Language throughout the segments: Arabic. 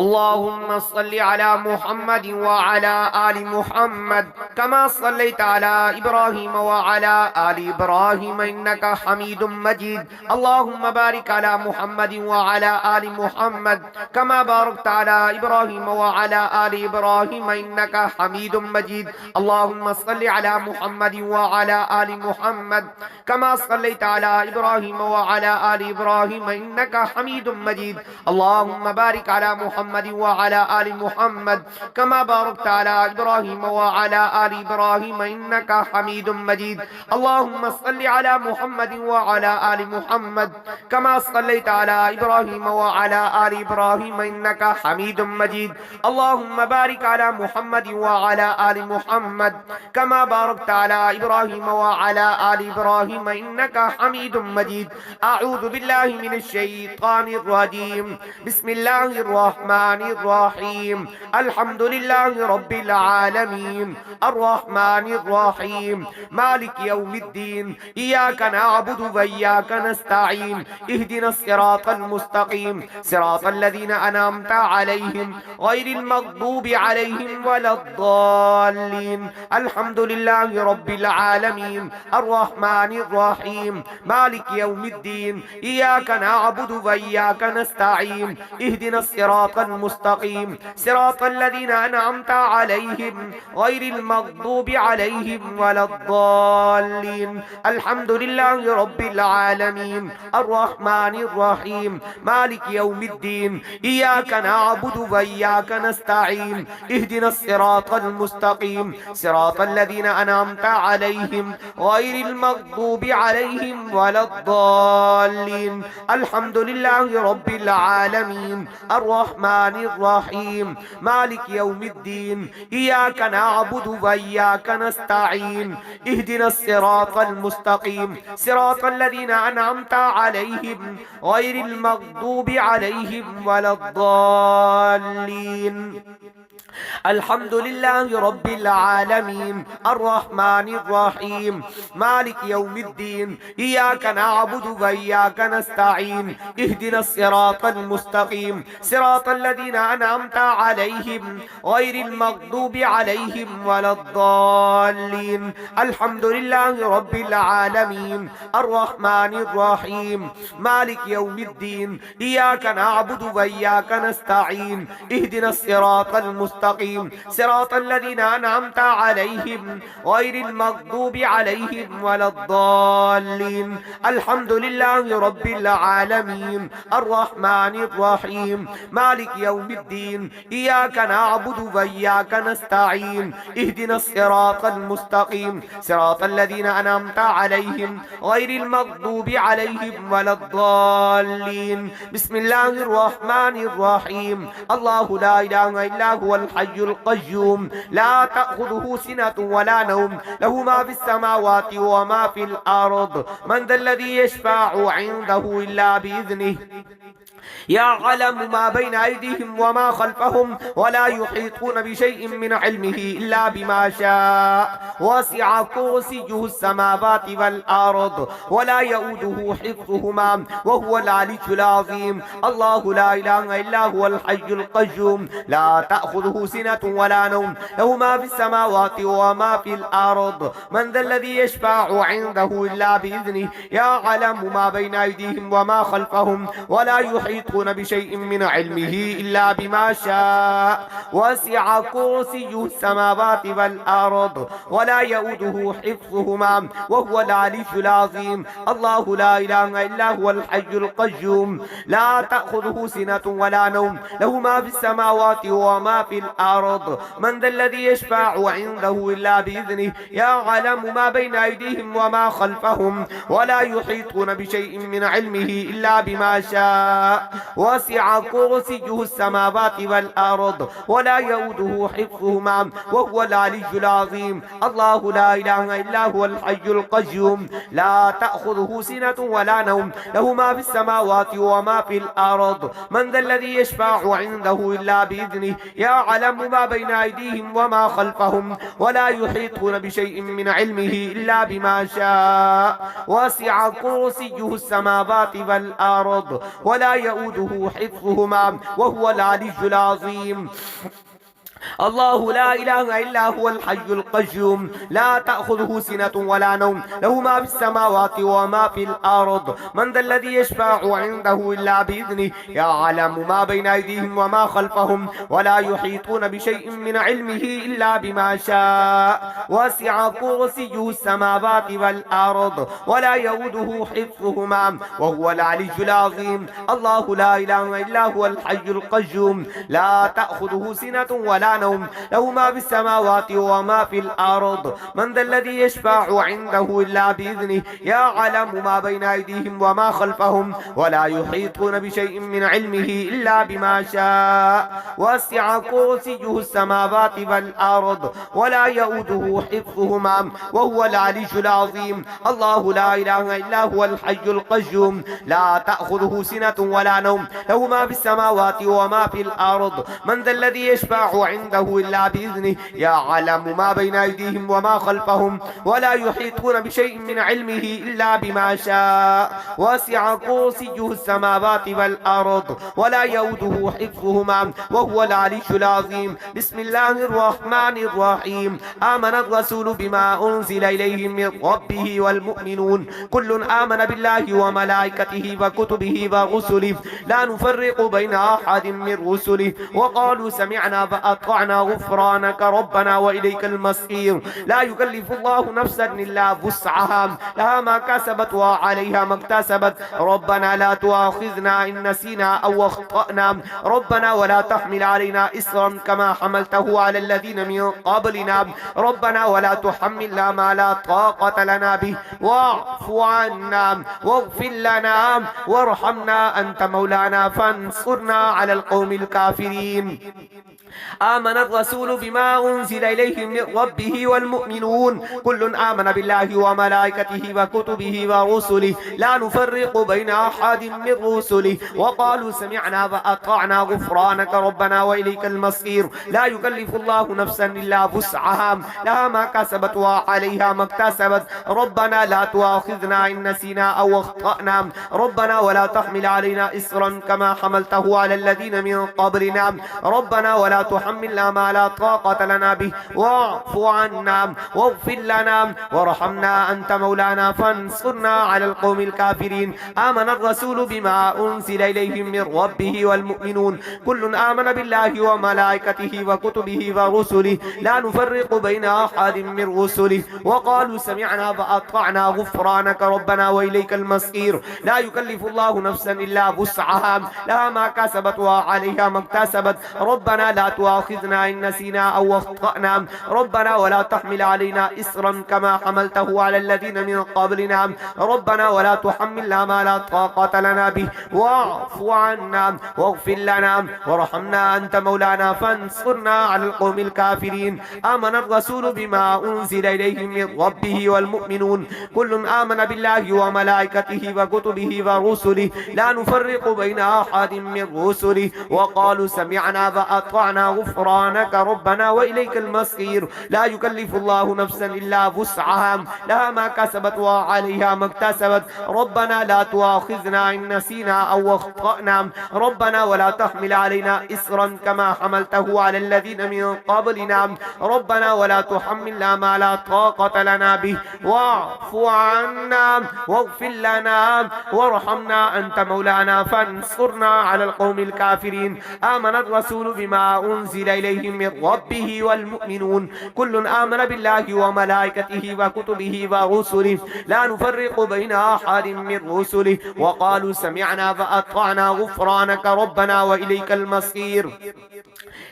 اللهم صل على محمد وعلى آل محمد كما صليت على إبراهيم وعلى آل إبراهيم إنك حميد مجيد. اللهم بارك على محمد وعلى آل محمد كما باركت على إبراهيم وعلى آل إبراهيم إنك حميد مجيد. اللهم صل على محمد وعلى آل محمد كما صليت على إبراهيم وعلى آل إبراهيم إنك حميد مجيد. اللهم بارك على محمد وعلى آل محمد كما باركت على إبراهيم وعلى آل إبراهيم إنك حميد مجيد. اللهم صل على محمد وعلى آل محمد كما صليت على إبراهيم وعلى آل إبراهيم إنك حميد مجيد. اللهم بارك على محمد وعلى آل محمد كما باركت على إبراهيم وعلى آل إبراهيم إنك حميد مجيد. أعوذ بالله من الشيطان الرجيم. بسم الله الرحمن الرحيم. الحمد لله رب العالمين الرحمن الرحيم مالك يوم الدين. إياك نعبد وإياك نستعين. اهدنا الصراط المستقيم صراط الذين أنعمت عليهم غير المغضوب عليهم ولا الضالين. الحمد لله رب العالمين الرحمن الرحيم مالك يوم الدين. إياك نعبد وإياك نستعين. اهدنا الصراط المستقيم صراط الذين أنعمت عليهم غير المغضوب عليهم ولا الضالين. الحمد لله رب العالمين الرحمن الرحيم مالك يوم الدين. إياك نعبد وإياك نستعين. اهدنا الصراط المستقيم صراط الذين أنعمت عليهم غير المغضوب عليهم ولا الضالين. الحمد لله رب العالمين الرحمن الرحيم مالك يوم الدين. إياك نعبد وإياك نستعين. اهدنا الصراط المستقيم صراط الذين أنعمت عليهم غير المغضوب عليهم ولا الضالين. الحمد لله رب العالمين الرحمن الرحيم مالك يوم الدين. إياك نعبد وإياك نستعين. اهدنا الصراط المستقيم صراط الذين أنعمت عليهم غير المغضوب عليهم ولا الضالين. الحمد لله رب العالمين الرحمن الرحيم مالك يوم الدين. إياك نعبد وإياك نستعين. اهدنا الصراط المستقيم صراط الذين أنعمت عليهم غير المغضوب عليهم ولا الضالين. الحمد لله رب العالمين الرحمن الرحيم مالك يوم الدين. إياك نعبد وإياك نستعين. اهدنا الصراط المستقيم صراط الذين أنعمت عليهم غير المغضوب عليهم ولا الضالين. بسم الله الرحمن الرحيم. الله لا إله إلا هو الحي القيوم لا تأخذه سنة ولا نوم له ما في السماوات وما في الأرض. من ذا الذي يشفع عنده إلا بإذنه يعلم ما بين أيديهم وما خلفهم ولا يحيطون بشيء من علمه إلا بما شاء. وسع كرسيه السماوات والأرض ولا يؤوده حفظهما وهو العلي العظيم. الله لا إله إلا هو الحي القيوم لا تأخذه سنة ولا نوم له ما في السماوات وما في الأرض. من ذا الذي يشفع عنده إلا بإذنه يعلم ما بين أيديهم وما خلفهم ولا يحيطون بشيء من علمه إلا بما شاء. وسع كرسيه السماوات والأرض ولا يؤوده حفظهما وهو العلي العظيم. الله لا إله إلا هو الحي القيوم لا تأخذه سنة ولا نوم له ما في السماوات وما في الأرض. من ذا الذي يشفع عنده إلا بإذنه يعلم ما بين أيديهم وما خلفهم ولا يحيطون بشيء من علمه إلا بما شاء. وسع كرسيه السماوات والأرض ولا يؤوده حفظهما وهو العلي العظيم. الله لا إله إلا هو الحي القيوم لا تأخذه سنة ولا نوم له ما في السماوات وما في الأرض. من ذا الذي يشفع عنده إلا بإذنه يعلم ما بين أيديهم وما خلفهم ولا يحيطون بشيء من علمه إلا بما شاء. وسع كرسيه السماوات والأرض ولا يؤوده حفظهما وهو العلي العظيم. الله لا إله إلا هو الحي القيوم لا تأخذه سنة ولا نوم له ما في السماوات وما في الأرض من ذا الذي يشفع عنده إلا بإذنه يعلم ما بين أيديهم وما خلفهم ولا يحيطون بشيء من علمه إلا بما شاء وسع كرسيه السماوات والأرض ولا يؤوده حفظهما وهو العلي العظيم. الله لا إله إلا هو الحي القيوم لا تأخذه سنة ولا نوم له ما في السماوات وما في الأرض من ذا الذي يشفع عنده إلا بإذنه يعلم ما بين أيديهم وما خلفهم ولا يحيطون بشيء من علمه إلا بما شاء وسع كرسيه السماوات والأرض ولا يؤوده حفظهما وهو العلي العظيم. الله لا إله إلا هو الحي القيوم لا تأخذه سنة ولا نوم له ما في السماوات وما في الأرض من ذا الذي يشفع عنده إلا بإذنه يعلم ما بين أيديهم وما خلفهم ولا يحيطون بشيء من علمه إلا بما شاء وسع كرسيه السماوات والأرض ولا يؤوده حفظهما وهو العلي العظيم. بسم الله الرحمن الرحيم. آمن الرسول بما أنزل إليه من ربه والمؤمنون كل آمن بالله وملائكته وكتبه ورسله لا نفرق بين أحد من رسله وقالوا سمعنا فأطعنا غفرانك ربنا وإليك المصير. لا يكلف الله نفسا إلا وسعها لها ما كسبت وعليها ما اكتسبت ربنا لا تؤاخذنا إن نسينا أو أخطأنا ربنا ولا تحمل علينا إصرا كما حملته على الذين من قبلنا ربنا ولا تحملنا ما لا طاقة لنا به واعف عنا واغفر لنا وارحمنا أنت مولانا فانصرنا على القوم الكافرين. آمن الرسول بما أنزل إليه من ربه والمؤمنون كل آمن بالله وملائكته وكتبه ورسله لا نفرق بين أحد من رسله وقالوا سمعنا وأطعنا غفرانك ربنا وإليك المصير. لا يكلف الله نفسا إلا وسعها لها ما كسبت وعليها ما اكتسبت ربنا لا تؤاخذنا إن نسينا أو أخطأنا ربنا ولا تحمل علينا إصرا كما حملته على الذين من قبلنا ربنا ولا تحملنا ما لا طاقة لنا به واعف عنا واغفر لنا وارحمنا أنت مولانا فانصرنا على القوم الكافرين. آمن الرسول بما أنزل إليه من ربه والمؤمنون كل آمن بالله وملائكته وكتبه ورسله لا نفرق بين أحد من رسله وقالوا سمعنا فأطعنا غفرانك ربنا وإليك المصير. لا يكلف الله نفسا إلا وسعها لها ما كسبت وعليها ما اكتسبت ربنا لا تؤاخذنا إن نسينا أو أخطأنا ربنا ولا تحمل علينا إصرا كما حملته على الذين من قبلنا ربنا ولا تحملنا ما لا طاقة لنا به واعف عنا واغفر لنا وارحمنا أنت مولانا فانصرنا على القوم الكافرين. آمن الرسول بما أنزل إليه من ربه والمؤمنون كل آمن بالله وملائكته وكتبه ورسله لا نفرق بين أحد من رسله وقالوا سمعنا وأطعنا غفرانك ربنا وإليك المصير. لا يكلف الله نفسا إلا وسعها لها ما كسبت وعليها ما اكتسبت ربنا لا تؤاخذنا إن نسينا أو أخطأنا ربنا ولا تحمل علينا إصرا كما حملته على الذين من قبلنا ربنا ولا تحملنا ما لا طاقة لنا به واعف عنا واغفر لنا وارحمنا أنت مولانا فانصرنا على القوم الكافرين. آمن الرسول بما أنزل إليه من ربه والمؤمنون كل آمن بالله وملائكته وكتبه ورسله لا نفرق بين أحد من رسله وقالوا سمعنا فأطعنا غفرانك ربنا وإليك المصير.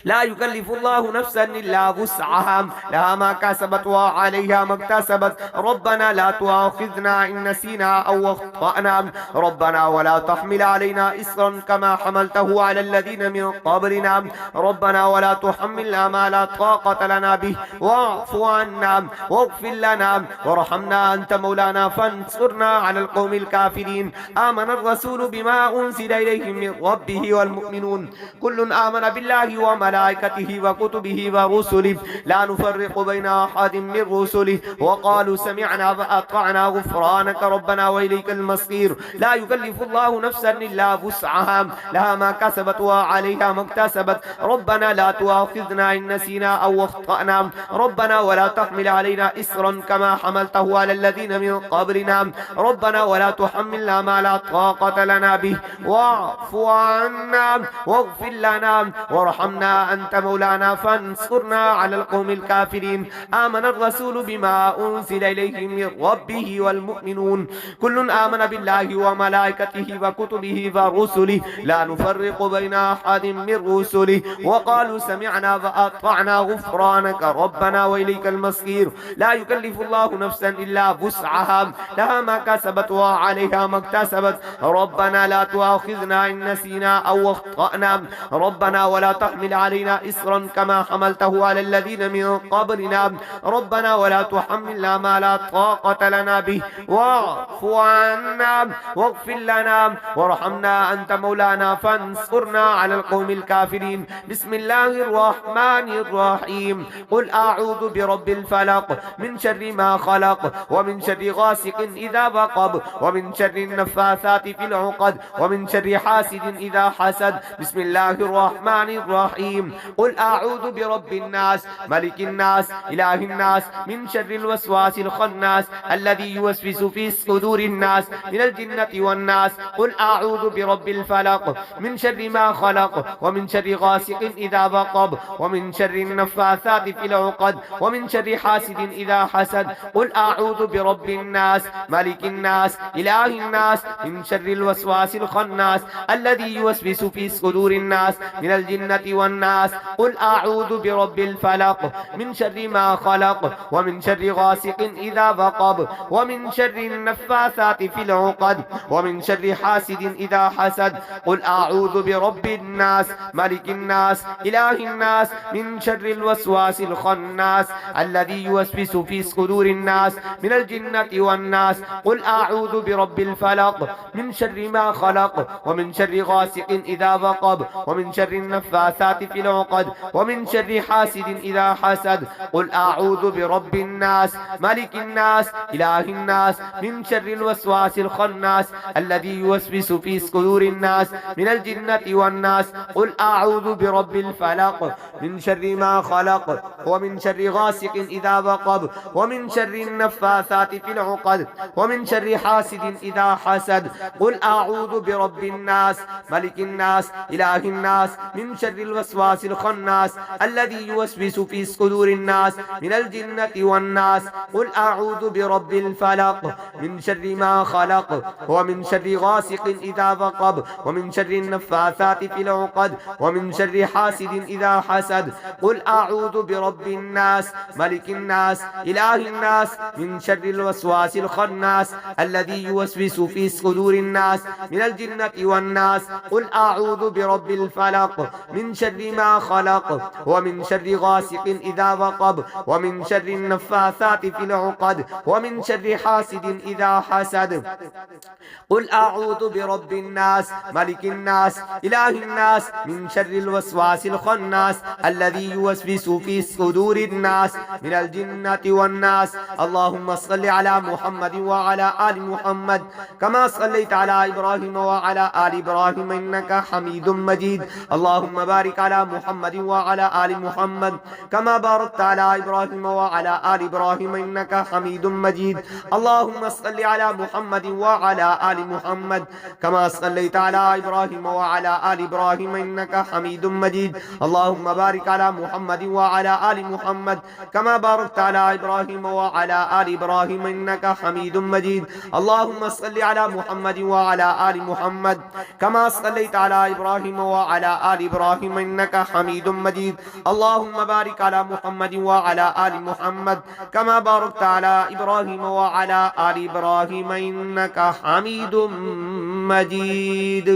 لا يكلف الله نفسا إلا وسعها لها ما كسبت وعليها ما اكتسبت ربنا لا تؤاخذنا إن نسينا أو أخطأنا ربنا ولا تحمل علينا إصرا كما حملته على الذين من قبلنا ربنا ولا تحملنا ما لا طاقة لنا به واعف عنا واغفر لنا وارحمنا أنت مولانا فانصرنا على القوم الكافرين. آمن الرسول بما أنزل إليه من ربه والمؤمنون كل آمن بالله وملائكته وملائكته وكتبه ورسله لا نفرق بين أحد من رسله وقالوا سمعنا وأطعنا غفرانك ربنا وإليك المصير. لا يكلف الله نفسا إلا وسعها لها ما كسبت وعليها ما اكتسبت ربنا لا تؤاخذنا إن نسينا أو أخطأنا ربنا ولا تحمل علينا إسرا كما حملته على الذين من قبلنا ربنا ولا تحملنا ما لا طاقة لنا به واعف عنا واغفر لنا وارحمنا أنت مولانا فانصرنا على القوم الكافرين. آمن الرسول بما أنزل إليه من ربه والمؤمنون كل آمن بالله وملائكته وكتبه ورسله لا نفرق بين أحد من رسله وقالوا سمعنا وأطعنا غفرانك ربنا وإليك المصير. لا يكلف الله نفسا إلا وسعها لها ما كسبت وعليها ما اكتسبت ربنا لا تؤاخذنا إن نسينا أو أخطأنا ربنا ولا تحمل علينا إسرا كما حملته على الذين من قبلنا ربنا ولا تحملنا ما لا طاقة لنا به واعف عنا واغفر لنا وارحمنا أنت مولانا فانصرنا على القوم الكافرين. بسم الله الرحمن الرحيم. قل أعوذ برب الفلق من شر ما خلق ومن شر غاسق إذا وقب ومن شر النفاثات في العقد ومن شر حاسد إذا حسد. بسم الله الرحمن الرحيم. قل أعوذ برب الناس ملك الناس إله الناس من شر الوسواس الخناس الذي يوسوس في صدور الناس من الجنة والناس. قل أعوذ برب الفلق من شر ما خلق ومن شر غاسق إذا وقب ومن شر النفاثات في العقد ومن شر حاسد إذا حسد. قل أعوذ برب الناس ملك الناس إله الناس من شر الوسواس الخناس الذي يوسوس في صدور الناس من الجنة والناس. قل أعوذ برب الفلق من شر ما خلق ومن شر غاسق إذا وقب ومن شر النفاثات في العقد ومن شر حاسد إذا حسد. قل أعوذ برب الناس ملك الناس إله الناس من شر الوسواس الخناس الذي يوسوس في صدور الناس من الجنة والناس. قل أعوذ برب الفلق من شر ما خلق ومن شر غاسق إذا وقب ومن شر النفاثات في العقد ومن شر حاسد إذا حسد. قل أعوذ برب الناس ملك الناس إله الناس من شر الوسواس الخناس الذي يوسوس في صدور الناس من الجنة والناس. قل أعوذ برب الفلق من شر ما خلق ومن شر غاسق إذا وقب ومن شر النفاثات في العقد ومن شر حاسد إذا حسد. قل أعوذ برب الناس ملك الناس إله الناس من شر الوسواس الخناس الذي يوسوس في صدور الناس من الجنة والناس. قل أعوذ برب الفلق من شر ما خلق ومن شر غاسق إذا وقب ومن شر النفاثات في العقد ومن شر حاسد إذا حسد. قل أعوذ برب الناس ملك الناس إله الناس من شر الوسواس الخناس الذي يوسوس في صدور الناس من الجنة والناس. قل أعوذ برب الفلق من شر ما خلق ومن شر غاسق إذا وقب ومن شر النفاثات في العقد ومن شر حاسد إذا حسد. قل أعوذ برب الناس ملك الناس إله الناس من شر الوسواس الخناس الذي يوسوس في صدور الناس من الجنة والناس. اللهم صل على محمد وعلى آل محمد كما صليت على إبراهيم وعلى آل إبراهيم إنك حميد مجيد. اللهم بارك على محمد وعلى آل محمد كما باركت على إبراهيم وعلى آل إبراهيم إنك حميد مجيد. اللهم صل على محمد وعلى آل محمد كما صليت على إبراهيم وعلى آل إبراهيم إنك حميد مجيد. اللهم بارك على محمد وعلى آل محمد كما باركت على إبراهيم وعلى آل إبراهيم إنك حميد مجيد. اللهم صل على محمد وعلى آل محمد كما صليت على إبراهيم وعلى آل إبراهيم إنك حميد مجيد. اللهم بارك على محمد وعلى آل محمد كما باركت على إبراهيم وعلى آل إبراهيم إنك حميد مجيد.